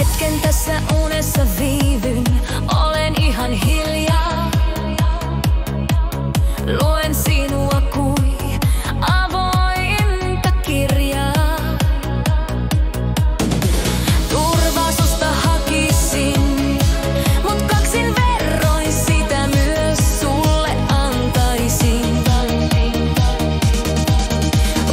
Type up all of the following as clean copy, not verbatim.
Hetken tässä unessa viivyn, olen ihan hiljaa. Luen sinua kuin avointa kirjaa. Turvaa susta hakisin, mut kaksin verroin sitä myös sulle antaisin.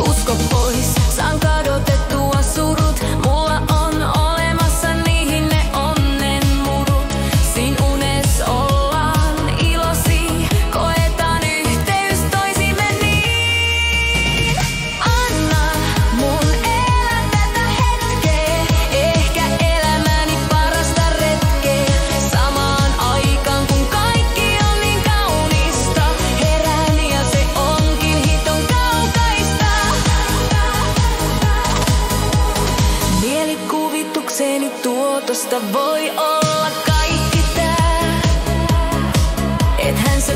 Usko pois, saan kadotettua surut. Mulla on olemassa niihin ne onnen murut. Siin unes ollaan ilosi, koetaan yhteys toisimme niin. Anna mun elää tätä hetkeä, ehkä elämäni parasta retkeä. Samaan aikaan kun kaikki on niin kaunista, herään ja se onkin hiton kaukaista. Mielikuvitukseni tuotosta voi olla kaikki tää. Ethän sä